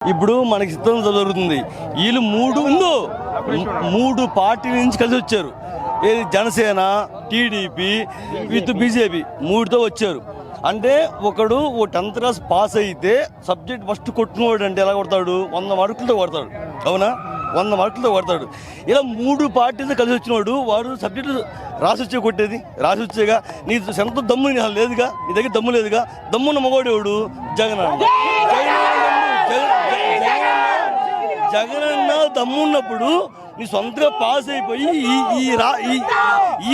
ఇప్పుడు మనకి చిత్రం జరుగుతుంది. వీళ్ళు మూడు పార్టీల నుంచి కలిసి వచ్చారు. ఏది జనసేన, టీడీపీ విత్ బీజేపీ మూడుతో వచ్చారు. అంటే ఒకడు 10th క్లాస్ పాస్ అయితే సబ్జెక్ట్ ఫస్ట్ కొట్టినవాడు అంటే ఎలా కొడతాడు? 100 మార్కులతో కొడతాడు. అవునా? 100 మార్కులతో కొడతాడు. ఇలా మూడు పార్టీలతో కలిసి వచ్చినవాడు వాడు సబ్జెక్టు రాసి వచ్చే కొట్టేది. రాసి వచ్చేగా నీ సొంత దమ్ము లేదుగా, నీ దగ్గర దమ్ము లేదుగా. దమ్మున్న మగవాడేవాడు జగనన్న. జగనన్న దమ్మున్నప్పుడు నీ సొంతగా పాస్ అయిపోయి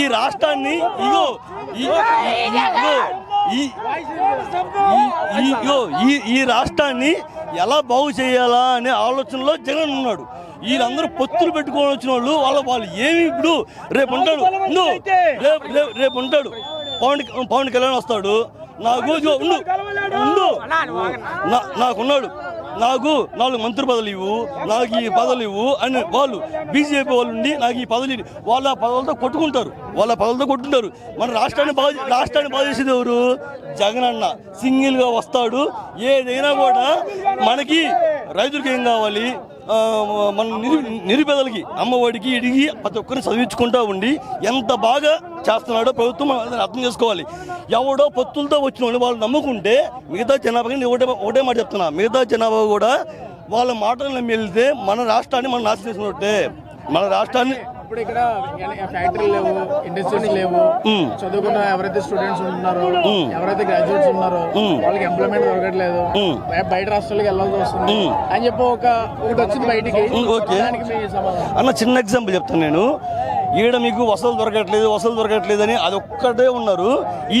ఈ రాష్ట్రాన్ని ఈ రాష్ట్రాన్ని ఎలా బాగు చేయాలా అనే ఆలోచనలో జగన్ ఉన్నాడు. వీళ్ళందరూ పొత్తులు పెట్టుకొని వచ్చిన వాళ్ళు ఏమి ఇప్పుడు రేపు ఉంటాడు పవన్ కళ్యాణ్ వస్తాడు. నాకున్నాడు, నాకు 4 మంత్రి పదవులు ఇవ్వు, నాకు ఈ పదవులు ఇవ్వు అని వాళ్ళు బీజేపీ వాళ్ళు ఉండి నాకు ఈ పదవులు వాళ్ళ పదవులతో కొట్టుకుంటారు. మన రాష్ట్రాన్ని బాగా చేసేది ఎవరు? జగనన్న సింగిల్గా వస్తాడు. ఏదైనా కూడా మనకి రైతులకి ఏం కావాలి, మన నిరుపేదలకి అమ్మఒడికి ఇడిగి ప్రతి ఒక్కరిని చదివించుకుంటూ ఉండి ఎంత బాగా చేస్తున్నాడో ప్రభుత్వం అర్థం చేసుకోవాలి. ఎవడో పొత్తులతో వచ్చిన వాళ్ళు నమ్ముకుంటే మిగతా జనాభాకి ఒకటే మాట చెప్తున్నా, మిగతా జనాభా కూడా వాళ్ళ మాటలు నమ్మి వెళ్తే మన రాష్ట్రాన్ని మనం నాశనం చేసినట్టే. మన రాష్ట్రాన్ని ఇప్పుడు ఇక్కడ ఫ్యాక్టరీలు లేవు, ఇండస్ట్రీస్ లేవు, చదువుకున్న ఎవరైతే స్టూడెంట్స్ ఉంటున్నారో, ఎవరైతే గ్రాడ్యుయేట్స్ ఉన్నారో వాళ్ళకి ఎంప్లాయ్మెంట్ దొరకట్లేదు, బయట రాష్ట్రాలకు వెళ్ళాల్సి వస్తుంది అని చెప్పి ఒకటి వచ్చింది బయటికి. అన్న చిన్న ఎగ్జాంపుల్ చెప్తాను నేను. ఈడ మీకు వసతులు దొరకట్లేదు అని అదొక్కటే ఉన్నారు.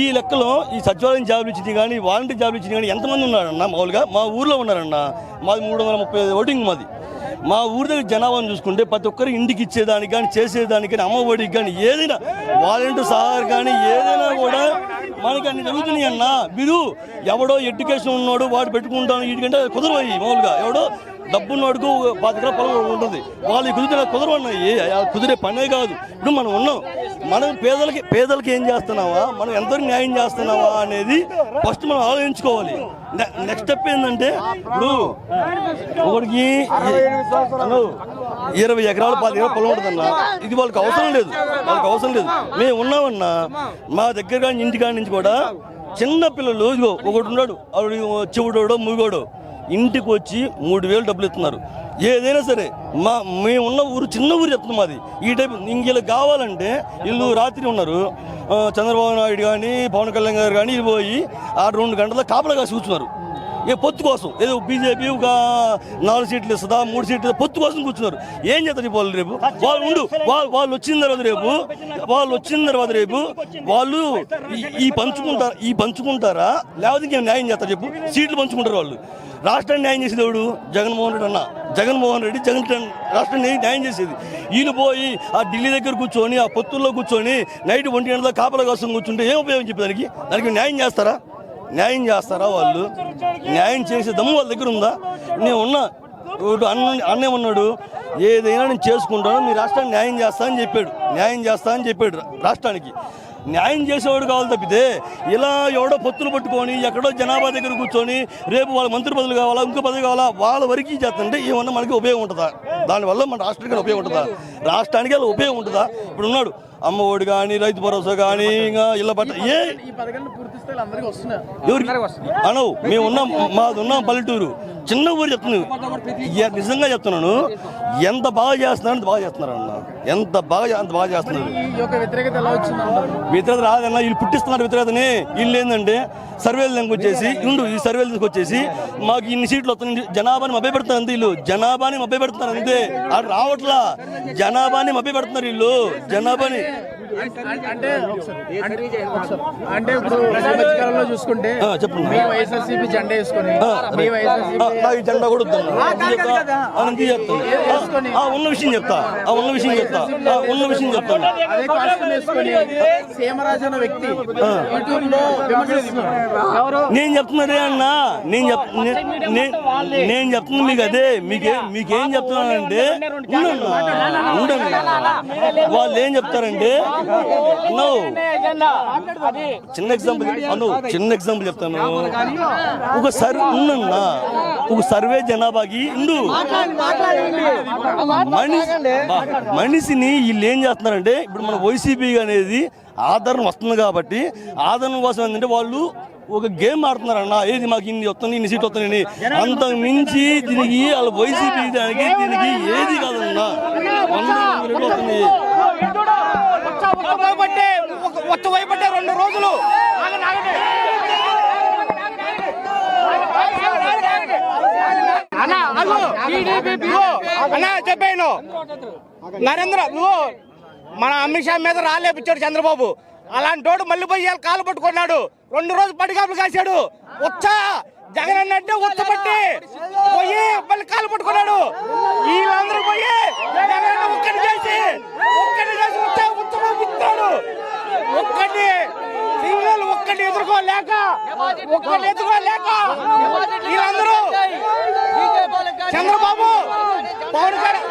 ఈ లెక్కలో ఈ సచివాలయం జాబులు ఇచ్చింది కానీ వాలంటీర్ జాబులు ఇచ్చింది కానీ ఎంతమంది ఉన్నారన్న? మామూలుగా మా ఊర్లో ఉన్నారన్న, మాది 335 ఓటింగ్ మాది. మా ఊరి దగ్గర జనాభాను చూసుకుంటే ప్రతి ఒక్కరు ఇంటికి ఇచ్చేదానికి కానీ చేసేదానికి కానీ అమ్మఒడికి కానీ ఏదైనా వాలంటీర్ సహాయం కానీ ఏదైనా కూడా మనకి అన్ని జరుగుతున్నాయి అన్న. మీరు ఎవడో ఎడ్యుకేషన్ ఉన్నాడు వాడు పెట్టుకుంటాను వీటికంటే కుదరవయ్యి. మామూలుగా ఎవడో డబ్బున్నోడుకు 10 ఎకరాల పొలం ఉంటుంది, వాళ్ళు కుదిరే కుదిరే పనే కాదు. ఇప్పుడు మనం ఉన్నాం, మనం పేదలకి ఏం చేస్తున్నావా, మనం ఎంతవరకు న్యాయం చేస్తున్నావా అనేది ఫస్ట్ మనం ఆలోచించుకోవాలి. నెక్స్ట్ స్టెప్ ఏంటంటే ఇప్పుడు ఒకటికి 20 ఎకరాలు 10 ఎకరాల పొలం ఉంటుందన్నా, ఇది వాళ్ళకి అవసరం లేదు. మేము ఉన్నామన్నా మా దగ్గర కానీ ఇంటికాడి నుంచి కూడా చిన్న పిల్లలు ఒకటి ఉన్నాడు, చెవుడోడో మూగోడో ఇంటికి వచ్చి 3000 డబ్బులు ఇస్తున్నారు. ఏదైనా సరే మేమున్న ఊరు చిన్న ఊరు చెప్తున్నాం మాది. ఈ టైప్ ఇంక కావాలంటే వీళ్ళు రాత్రి ఉన్నారు, చంద్రబాబు నాయుడు కానీ పవన్ కళ్యాణ్ గారు కానీ వీళ్ళు పోయి 2 గంటల కాపలా కాసి కూర్చున్నారు. పొత్తు కోసం ఏదో బీజేపీ ఒక 4 సీట్లు ఇస్తుందా 3 సీట్లు పొత్తు కోసం కూర్చున్నారు. ఏం చేస్తారు వాళ్ళు రేపు? వాళ్ళు వచ్చిన తర్వాత రేపు వాళ్ళు ఈ పంచుకుంటారా లేకపోతే ఇంకేం న్యాయం చేస్తారు చెప్పు? సీట్లు పంచుకుంటారు వాళ్ళు. రాష్ట్రాన్ని న్యాయం చేసేది ఎవడు? జగన్మోహన్ రెడ్డి రాష్ట్రాన్ని న్యాయం చేసేది. వీళ్ళు పోయి ఆ ఢిల్లీ దగ్గర కూర్చొని ఆ పొత్తుల్లో కూర్చొని నైట్ 1 గంటల కాపలా కోసం కూర్చుంటే ఏం ఉపయోగం చెప్పి దానికి న్యాయం చేస్తారా? వాళ్ళు న్యాయం చేసే దమ్ము వాళ్ళ దగ్గర ఉందా? నేను ఉన్నా, అన్నే ఉన్నాడు, ఏదైనా నేను చేసుకుంటాను, మీ రాష్ట్రాన్ని న్యాయం చేస్తా అని చెప్పాడు. రాష్ట్రానికి న్యాయం చేసేవాడు కావాలి తప్పితే ఇలా ఎవడో పొత్తులు పట్టుకొని ఎక్కడో జనాభా దగ్గర కూర్చొని రేపు వాళ్ళ మంత్రి పదవులు కావాలా ఇంకో పదవి కావాలా వాళ్ళ వరకు చేస్తుంటే ఏమన్నా మనకి ఉపయోగం ఉంటుందా? దానివల్ల మన రాష్ట్రానికి ఉపయోగం ఉంటుందా? రాష్ట్రానికి అలా ఉపయోగం ఉంటుందా? ఇప్పుడు ఉన్నాడు అమ్మఒడి కానీ రైతు భరోసా కానీ ఇంకా ఇళ్ళ పట్ట అనవు. మేము ఉన్నాం పల్లెటూరు చిన్న ఊరు చెప్తున్నాను, నిజంగా చెప్తున్నాను. ఎంత బాగా చేస్తున్నారు అన్న, ఎంత బాగా చేస్తున్నారు. వ్యతిరేకత రాదన్నా, వీళ్ళు పుట్టిస్తున్నారు వ్యతిరేకతని. వీళ్ళు ఏంటంటే సర్వేలు తీసుకొచ్చేసి ఈ సర్వేలు తీసుకొచ్చేసి మాకు ఇన్ని సీట్లు వస్తున్నాయి, జనాభాని మభ్యపెడుతున్నారు అంతే. వీళ్ళు జనాభాని మభ్యపెడుతున్నారు అంతే, అది రావట్లా. జనాభాని మభ్యపెడుతున్నారు వీళ్ళు, జనాభాని. అంటే ఇప్పుడు మధ్యకాలంలో చూసుకుంటే చెప్పండి, వైఎస్ఆర్సీపీ జెండా వేసుకొని జెండా కూడా ఉన్న విషయం చెప్తా నేను చెప్తున్నదే అన్నా, నేను చెప్తున్నా మీకు అదే. మీకేం చెప్తున్నానంటే ఉండండి, వాళ్ళు ఏం చెప్తారంటే చిన్న ఎగ్జాంపుల్ చెప్తాను. ఒక సర్వే జనాభాకి ఇందు మనిషిని వీళ్ళు ఏం చేస్తున్నారంటే, ఇప్పుడు మన వైసీపీ అనేది ఆదరణ వస్తుంది కాబట్టి ఆదరణ కోసం ఏంటంటే వాళ్ళు ఒక గేమ్ ఆడుతున్నారన్న, ఏది మాకు ఇన్ని వస్తుంది ఇన్ని సీట్లు వస్తున్నాయని. అంతకు మించి దీనికి వాళ్ళ వైసీపీ దానికి దీనికి ఏది కాదన్నా 100 వస్తుంది. వైపట్టే 2 రోజులు అన్నా చెప్పాను. నరేంద్ర మన అమిత్ షా మీద రాలేపించాడు చంద్రబాబు. అలాంటోడు మళ్ళీ పోయి కాలు పట్టుకున్నాడు. 2 రోజులు పడిగాపులు కాశాడు. జగన్ అన్నట్టే ఉచ్చబట్టి పోయి మళ్ళీ కాలు పట్టుకున్నాడు. వీళ్ళందరూ పోయి జగన్ ఒక్కటి చేసి ఉచ్చబట్టాడు. ఒక్కటి సింగల్ ఒక్కటి ఎదుర్కోలేక వీళ్ళందరూ చంద్రబాబు పవన్ కళ్యాణ్.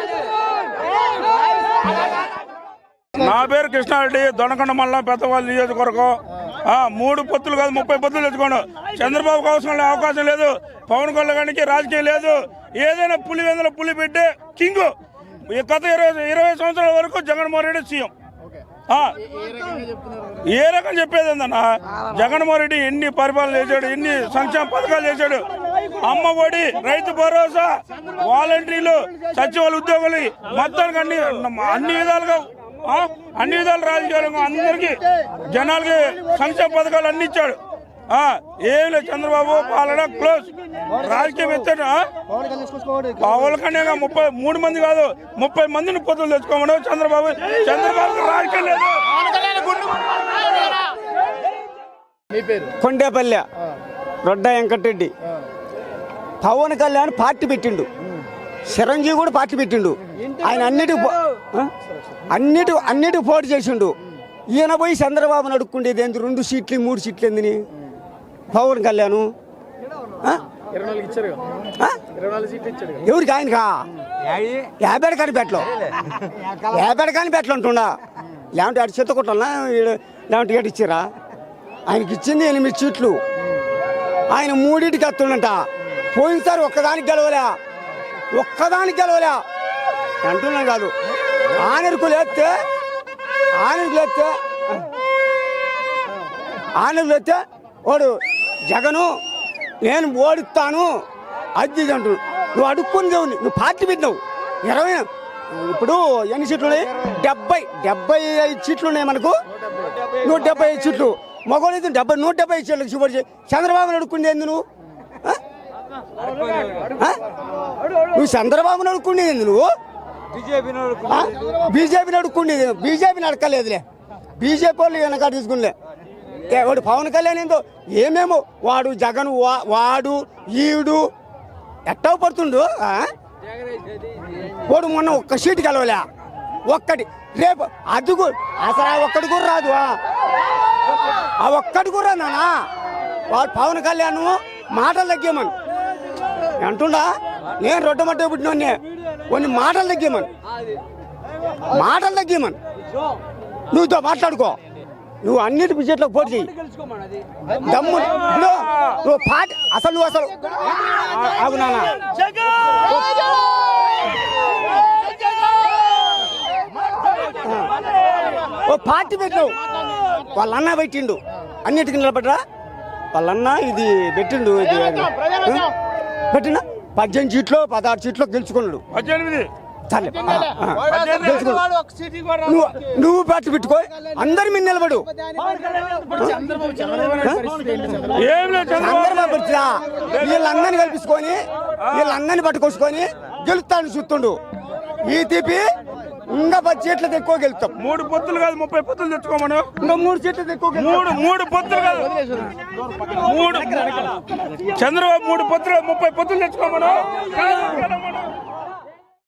నా పేరు కృష్ణారెడ్డి, దొనకొండ మండలం పెద్దవాళ్ళ నియోజకవర్గం. 3 పొత్తులు కాదు 30 పొత్తులు తెచ్చుకోండు. చంద్రబాబుకు అవకాశం లేదు, పవన్ కళ్యాణ్కి రాజకీయం లేదు. ఏదైనా పులివెందుల పులి పెట్టే కింగ్. గత 20 సంవత్సరాల వరకు జగన్మోహన్ రెడ్డి సీఎం. ఏ రకం చెప్పేది ఏందన్నా, జగన్మోహన్ రెడ్డి ఎన్ని పరిపాలన చేశాడు, ఎన్ని సంక్షేమ పథకాలు చేశాడు. అమ్మ ఒడి, రైతు భరోసా, వాలంటీర్లు, సచివాలయ ఉద్యోగులు, మొత్తానికి అన్ని విధాలు రాజకీయాలు అందరికీ జనాలకి సంక్షేమ పథకాలు అన్ని ఇచ్చాడు. ఏం లేదు, చంద్రబాబు పాలన క్లోజ్. రాజకీయం ఎత్తాడు. పవన్ కళ్యాణ్ 33 మంది కాదు 30 మందిని పొత్తులు తెచ్చుకోమను. చంద్రబాబు రాజకీయం లేదు. కొండేపల్లె రొడ్డ వెంకటరెడ్డి. పవన్ కళ్యాణ్ పార్టీ పెట్టిండు, చిరంజీవి కూడా పార్టీ పెట్టిండు. ఆయన అన్నిటి పోటీ చేసిండు. ఈయన పోయి చంద్రబాబుని అడుక్కుండేది ఏంది? 2 సీట్లు 3 సీట్లు ఏందని పవన్ కళ్యాణ్ ఎవరికి? ఆయనకా 50 కానీ పెట్టంటుండా. లేకుంటే అటు చెత్త కొట్టాలన్నా, లేకుంటే ఏడు ఇచ్చారా? ఆయనకి ఇచ్చింది 8 సీట్లు. ఆయన 3టికి వస్తుండంట. పోయినసారి ఒక్కదానికి గెలవలే అంటున్నాను కాదు. ఆనరుకు లేస్తే వాడు జగను నేను ఓడిస్తాను అది అంటు. నువ్వు అడుక్కుని దేవుని, నువ్వు పార్టీ పెట్టినావు. 20 ఇప్పుడు ఎన్ని సీట్లు ఉన్నాయి? 75 సీట్లు ఉన్నాయి మనకు. 175 సీట్లు. మగవాళ్ళు 175 సీట్లకు చూపడి చంద్రబాబుని అడుక్కుంది ఏంది? నువ్వు చంద్రబాబుని అడుక్కుండేది ఏంది? నువ్వు బీజేపీని అడుక్కుండేది. బీజేపీని అడక్కలేదులే. బీజేపీ వాళ్ళు వెనక తీసుకునిలే. వాడు పవన్ కళ్యాణ్ ఏందో ఏమేమో వాడు జగన్ వాడు ఈడు ఎట్టవ పడుతుండు. వాడు మొన్న 1 సీటు కలవలే. ఒక్కటి రేపు అది అసలు ఒక్కటి కూడా రాదు. ఒక్కటి కూడా రానా? వాడు పవన్ కళ్యాణ్ మాటలు తగ్గేమని అంటుండా. నేను రొట్టమట్ట పుట్టినోన్నే. కొన్ని మాటలు తగ్గేమని నువ్వుతో మాట్లాడుకో. నువ్వు అన్నిటి బడ్జెట్లో పోటీ చెయ్యి. దమ్ము నువ్వు పార్టీ అసలు ఆగు నాన్న. ఓ పార్టీ పెట్టినావు. వాళ్ళన్న పెట్టిండు, అన్నిటికీ నిలబడరా. వాళ్ళన్న ఇది పెట్టిండు. ఇది పెట్టినా 18 సీట్లు 16 సీట్లు గెలుచుకున్నాడు. 18 సరే నువ్వు పార్టీ పెట్టుకో. అందరి మీద నిలబడు. వీళ్ళందరినీ కల్పించుకొని వీళ్ళందరినీ పట్టుకొచ్చుకొని గెలుస్తాను చూస్తుండు. ఈ తీపి ఇంకా 10 సీట్లకు ఎక్కువ గెలుస్తాం. 3 పొత్తులు కాదు 30 పొత్తులు తెచ్చుకోమను. ఇంకా 3 సీట్లకు ఎక్కువ 3 పొత్తులు కాదు 3 చంద్రబాబు 3 పొత్తులు 30 పొత్తులు తెచ్చుకోమను.